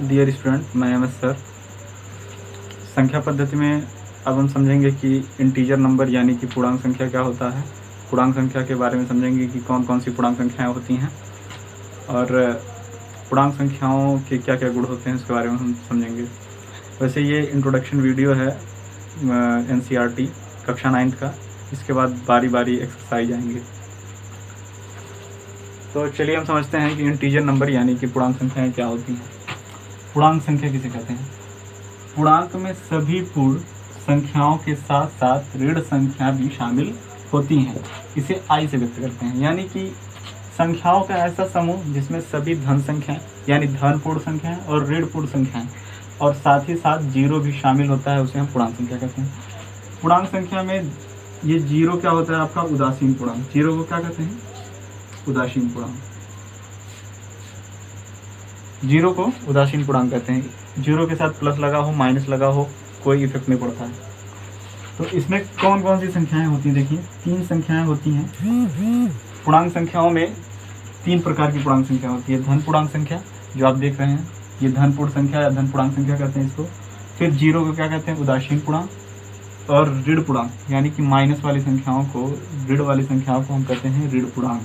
Dear student, मैं M S sir. संख्या पद्धति में अब हम समझेंगे कि इंटीजर नंबर यानी कि पूर्णांक संख्या क्या होता है। पूर्णांक संख्या के बारे में समझेंगे कि कौन कौन सी पूर्णांक संख्याएं होती हैं और पूर्णांक संख्याओं के क्या क्या गुण होते हैं उसके बारे में हम समझेंगे। वैसे ये इंट्रोडक्शन वीडियो है NCERT कक्षा 9 का। इसके बाद बारी बारी एक्सरसाइज आएंगे। तो चलिए हम समझते हैं कि इंटीजर नंबर यानी कि पूर्णांक संख्याएं क्या होती हैं। पूर्णांक संख्या किसे कहते हैं? पूर्णांक में सभी पूर्ण संख्याओं के साथ साथ ऋण संख्या भी शामिल होती हैं। इसे आई से व्यक्त करते हैं, यानी कि संख्याओं का ऐसा समूह जिसमें सभी धन संख्याएं यानी धन पूर्ण संख्याएं और ऋण पूर्ण संख्याएं और साथ ही साथ जीरो भी शामिल होता है, उसे हम पूर्णांक संख्या कहते हैं। पूर्णांक संख्या में ये जीरो क्या होता है? आपका उदासीन पूर्णांक। जीरो को क्या कहते हैं? उदासीन पूर्णांक। जीरो को उदासीन पूर्णांक कहते हैं। जीरो के साथ प्लस लगा हो, माइनस लगा हो, कोई इफेक्ट नहीं पड़ता है। तो इसमें कौन कौन सी संख्याएं होती हैं? देखिए, 3 संख्याएं होती हैं। पूर्णांक संख्याओं में 3 प्रकार की पूर्णांक संख्या होती है। धन पूर्णांक संख्या जो आप देख रहे हैं, ये धन पूर्ण संख्या या धन पूर्णांक संख्या कहते हैं इसको। फिर जीरो को क्या कहते हैं? उदासीन पूर्णांक। और ऋण पूर्णांक यानी कि माइनस वाली संख्याओं को, ऋण वाली संख्याओं को हम कहते हैं ऋण पूर्णांक।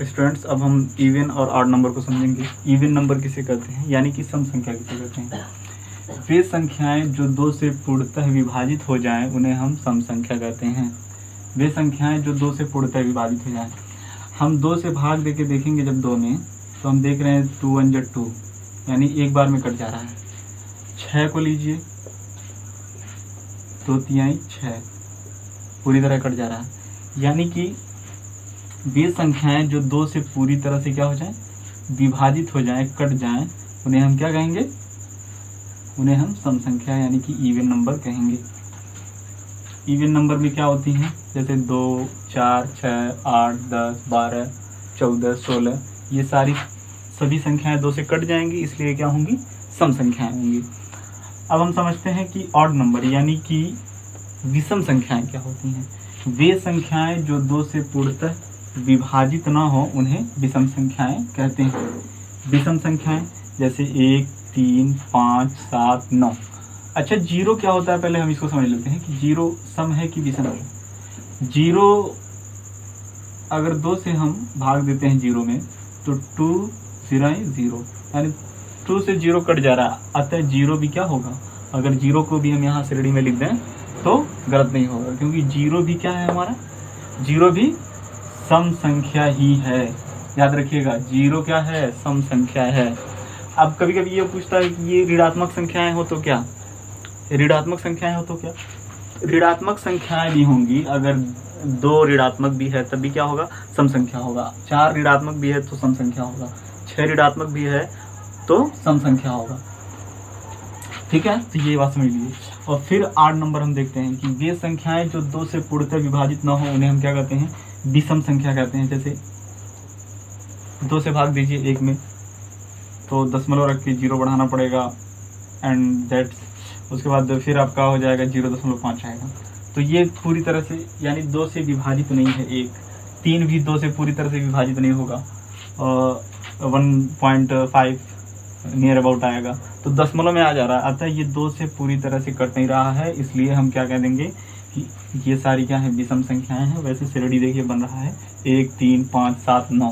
स्टूडेंट्स, अब हम इवन और ऑड नंबर को समझेंगे। इवन नंबर किसे कहते हैं यानी कि सम संख्या किसे कहते हैं? वे संख्याएं जो 2 से पूर्णतः विभाजित हो जाएं उन्हें हम सम संख्या कहते हैं। वे संख्याएं जो 2 से पूर्णतः विभाजित हो जाएं। हम 2 से भाग देके देखेंगे जब 2 में, तो हम देख रहे हैं 2 1 जा 2 यानी एक बार में कट जा रहा है। 6 को लीजिए, 2 3 6 पूरी तरह कट जा रहा है। यानी कि वे संख्याएं जो 2 से पूरी तरह से क्या हो जाए? विभाजित हो जाएं, कट जाएं, उन्हें हम क्या कहेंगे? उन्हें हम सम संख्या यानी कि इवन नंबर कहेंगे। इवन नंबर में क्या होती हैं? जैसे 2 4 6 8 10 12 14 16, ये सारी सभी संख्याएं 2 से कट जाएंगी, इसलिए क्या होंगी? सम संख्याएं होंगी। अब हम समझते हैं कि ऑड नंबर यानी कि विषम संख्याएं क्या होती हैं। वे संख्याएं जो 2 से पूर्णतः विभाजित ना हो उन्हें विषम संख्याएं कहते हैं। विषम संख्याएं जैसे 1 3 5 7 9। अच्छा, जीरो क्या होता है? पहले हम इसको समझ लेते हैं कि जीरो सम है कि विषम है। जीरो अगर 2 से हम भाग देते हैं जीरो में, तो 2 0 0 यानी 2 से 0 कट जा रहा है, अतः जीरो भी क्या होगा? अगर जीरो को भी हम यहाँ श्रेणी में लिख दें तो गलत नहीं होगा, क्योंकि जीरो भी क्या है हमारा? जीरो भी सम संख्या ही है। याद रखिएगा, जीरो क्या है? सम संख्या है। अब कभी कभी ये पूछता है कि ये ऋणात्मक संख्याएं हो तो क्या? ऋणात्मक संख्याएं हो तो क्या? ऋणात्मक संख्याएं भी होंगी। अगर 2 ऋणात्मक भी है तब भी क्या होगा? सम संख्या होगा। 4 ऋणात्मक भी है तो सम संख्या होगा। 6 ऋणात्मक भी है तो सम संख्या होगा। ठीक है, तो ये बात समझ लीजिए। और फिर 8 नंबर हम देखते हैं कि वे संख्याएं जो 2 से पूर्णतः विभाजित न हो उन्हें हम क्या कहते हैं? विषम संख्या कहते हैं। जैसे 2 से भाग दीजिए 1 में, तो दशमलव रख के 0 बढ़ाना पड़ेगा एंड दैट्स, उसके बाद फिर आपका हो जाएगा 0.5 आएगा। तो ये पूरी तरह से यानी 2 से विभाजित नहीं है। 1 3 भी 2 से पूरी तरह से विभाजित नहीं होगा, 1.5 नियर अबाउट आएगा, तो दशमलव में आ जा रहा है, अतः ये 2 से पूरी तरह से कट नहीं रहा है, इसलिए हम क्या कह देंगे कि ये सारी क्या है? विषम संख्याएं हैं। वैसे श्रेणी देखिए बन रहा है 1 3 5 7 9,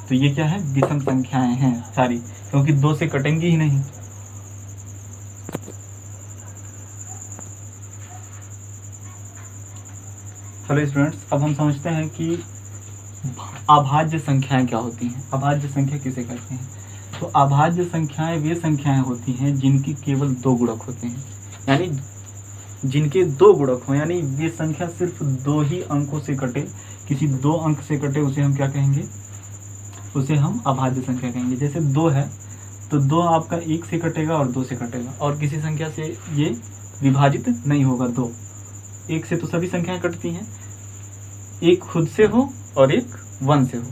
तो ये क्या है? विषम संख्याएं हैं सारी, क्योंकि 2 से कटेंगी ही नहीं। हेलो स्टूडेंट्स, अब हम समझते हैं कि अभाज्य संख्याएं क्या होती हैं। अभाज्य संख्या किसे कहते हैं? तो अभाज्य संख्याएं वे संख्याएं होती हैं जिनकी केवल 2 गुणक होते हैं, यानी जिनके 2 गुणक हो, यानी वे संख्या सिर्फ 2 ही अंकों से कटे, किसी 2 अंक से कटे, उसे हम क्या कहेंगे? उसे हम अभाज्य संख्या कहेंगे। जैसे 2 है तो 2 आपका 1 से कटेगा और 2 से कटेगा, और किसी संख्या से ये विभाजित नहीं होगा। 2 1 से तो सभी संख्याएं कटती हैं, एक खुद से हो और एक 1 से हो,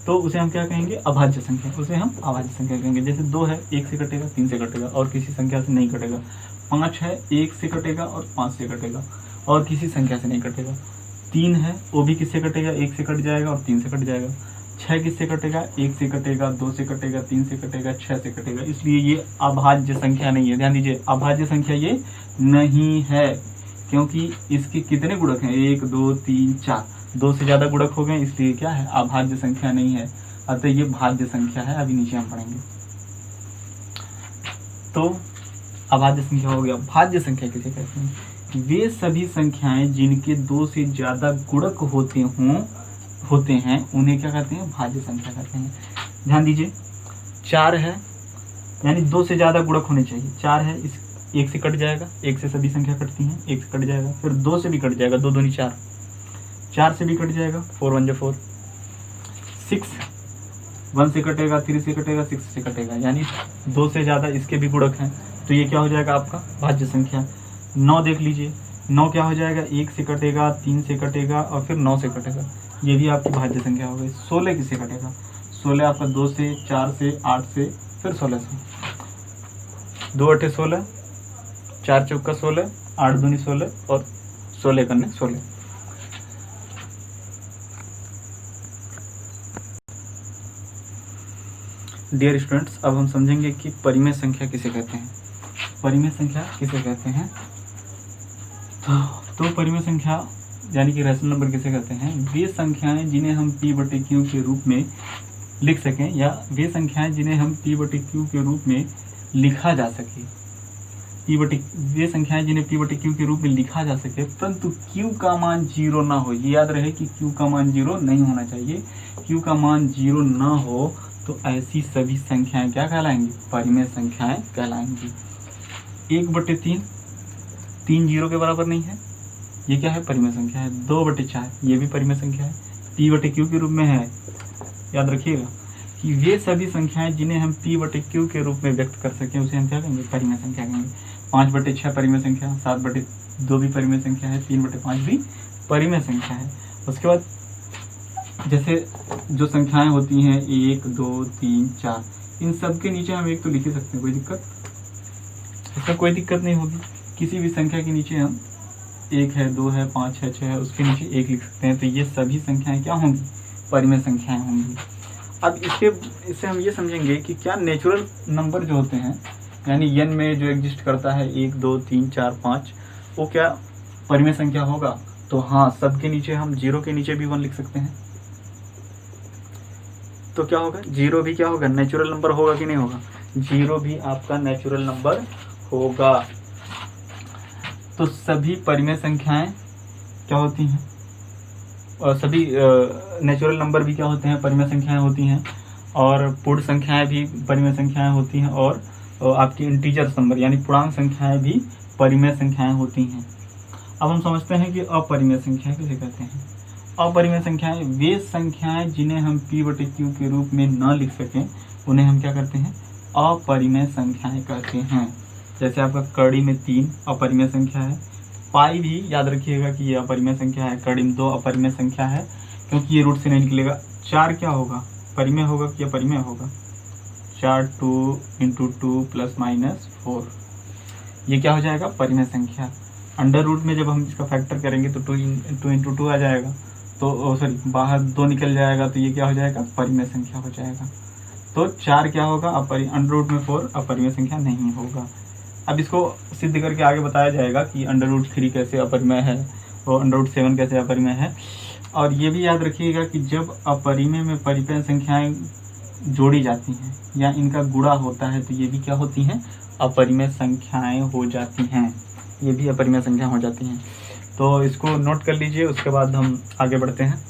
तो उसे हम क्या कहेंगे? अभाज्य संख्या। उसे हम अभाज्य संख्या कहेंगे। जैसे 2 है, 1 से कटेगा, 3 से कटेगा और किसी संख्या से नहीं कटेगा। 5 है, 1 से कटेगा और 5 से कटेगा और किसी संख्या से नहीं कटेगा। 3 है वो भी किससे कटेगा, 1 से कट जाएगा और 3 से कट जाएगा। 6 किससे कटेगा, 1 से कटेगा, 2 से कटेगा, 3 से कटेगा, 6 से कटेगा, इसलिए ये अभाज्य संख्या नहीं है। ध्यान दीजिए, अभाज्य संख्या ये नहीं है, क्योंकि इसके कितने गुणक हैं, 1 2 3 4, 2 से ज़्यादा गुणक हो गए, इसलिए क्या है, अभाज्य संख्या नहीं है, अतः ये भाज्य संख्या है। अभी नीचे हम पढ़ेंगे। तो अभाज्य संख्या हो गया। भाज्य संख्या किसे कहते हैं, वे सभी संख्याएं जिनके 2 से ज़्यादा गुणक होते हैं उन्हें क्या कहते हैं, भाज्य संख्या कहते हैं। ध्यान दीजिए, 4 है यानी 2 से ज़्यादा गुणक होने चाहिए। 4 है, इस 1 से कट जाएगा, 1 से सभी संख्या कटती हैं, 1 से कट जाएगा, फिर 2 से भी कट जाएगा, 2 दूनी 4, 4 से भी कट जाएगा, 4 1 4, 6 1 से कटेगा, 3 से कटेगा, 6 से कटेगा, यानी 2 से ज़्यादा इसके भी गुणक हैं, तो ये क्या हो जाएगा आपका भाज्य संख्या। 9 देख लीजिए, 9 क्या हो जाएगा, 1 से कटेगा, 3 से कटेगा और फिर 9 से कटेगा, ये भी आपकी भाज्य संख्या हो गई। 16 किससे कटेगा, 16 आपका 2 से, 4 से, 8 से, फिर 16 से, 2 8 16, 4 चौका 16, 8 दूनी 16 और 16 करने 16। डियर स्टूडेंट्स, अब हम समझेंगे कि परिमेय संख्या किसे कहते हैं। परिमेय संख्या किसे कहते हैं, तो परिमेय संख्या यानी कि रैशनल नंबर किसे कहते हैं, वे संख्याएं जिन्हें हम p/q के रूप में लिख सकें, या वे संख्याएं जिन्हें हम p/q के रूप में लिखा जा सके। वे संख्याएं जिन्हें p/q के रूप में लिखा जा सके, परंतु q का मान 0 ना हो। ये याद रहे कि q का मान 0 नहीं होना चाहिए। q का मान 0 ना हो तो ऐसी सभी संख्याएं क्या कहलाएंगी, परिमेय संख्याएं कहलाएंगी। 1/3, 3 0 के बराबर नहीं है, ये क्या है, परिमेय संख्या है। 2/4, ये भी परिमेय संख्या है, p/q के रूप में है। याद रखिएगा कि वे सभी संख्याएं जिन्हें हम p/q के रूप में व्यक्त कर सकें उसे हम क्या कहेंगे, परिमेय संख्या कहेंगे। 5/6 परिमेय संख्या, 7/2 भी परिमेय संख्या है, 3/5 भी परिमेय संख्या है। उसके बाद जैसे जो संख्याएं होती हैं 1 2 3 4, इन सब के नीचे हम 1 तो लिख ही सकते हैं, कोई दिक्कत, इसका कोई दिक्कत नहीं होगी। किसी भी संख्या के नीचे हम 1 है, 2 है, 5 है, 6 है, उसके नीचे 1 लिख सकते हैं, तो ये सभी संख्याएं क्या होंगी, परिमेय संख्याएं होंगी। अब इससे हम ये समझेंगे कि क्या नेचुरल नंबर जो होते हैं, यानी n में जो एग्जिस्ट करता है 1 2 3 4 5, वो क्या परिमेय संख्या होगा। तो हाँ, सब के नीचे हम 0 के नीचे भी 1 लिख सकते हैं, तो क्या होगा, 0 भी क्या होगा, नेचुरल नंबर होगा कि नहीं होगा, 0 भी आपका नेचुरल नंबर होगा। तो सभी परिमेय संख्याएं क्या होती हैं, और सभी नेचुरल नंबर भी क्या होते हैं, परिमेय संख्याएं होती हैं, और पूर्ण संख्याएं भी परिमेय संख्याएं होती हैं, और आपकी इंटीजर्स नंबर यानी पूर्णांक संख्याएं भी परिमेय संख्याएं होती हैं। अब हम समझते हैं कि अपरिमेय संख्याएं किसे कहते हैं। अपरिमेय संख्याएं वे संख्याएं जिन्हें हम p/q के रूप में न लिख सकें उन्हें हम क्या करते हैं, अपरिमेय संख्याएं कहते हैं। जैसे आपका कड़ी में 3 अपरिमेय संख्या है, पाई भी याद रखिएगा कि ये अपरिमेय संख्या है, कड़ी में 2 अपरिमेय संख्या है, क्योंकि ये रूट से नहीं निकलेगा। 4 क्या होगा, परिमेय होगा कि अपरिमेय होगा, 4 2 × 2 ± 4, ये क्या हो जाएगा, परिमेय संख्या। अंडर रूट में जब हम इसका फैक्टर करेंगे तो 2 × 2 आ जाएगा, तो सॉरी बाहर 2 निकल जाएगा, तो ये क्या हो जाएगा, परिमेय संख्या हो जाएगा। तो 4 क्या होगा, अंडर रूट में 4 अपरिमेय संख्या नहीं होगा। अब इसको सिद्ध करके आगे बताया जाएगा कि अंडर रूट 3 कैसे अपरिमेय है और अंडर रूट 7 कैसे अपरिमेय है। और ये भी याद रखिएगा कि जब अपरिमेय में परिमेय संख्याएं जोड़ी जाती हैं या इनका गुणा होता है तो ये भी क्या होती हैं, अपरिमेय संख्याएं हो जाती हैं, ये भी अपरिमेय संख्या हो जाती हैं। तो इसको नोट कर लीजिए, उसके बाद हम आगे बढ़ते हैं।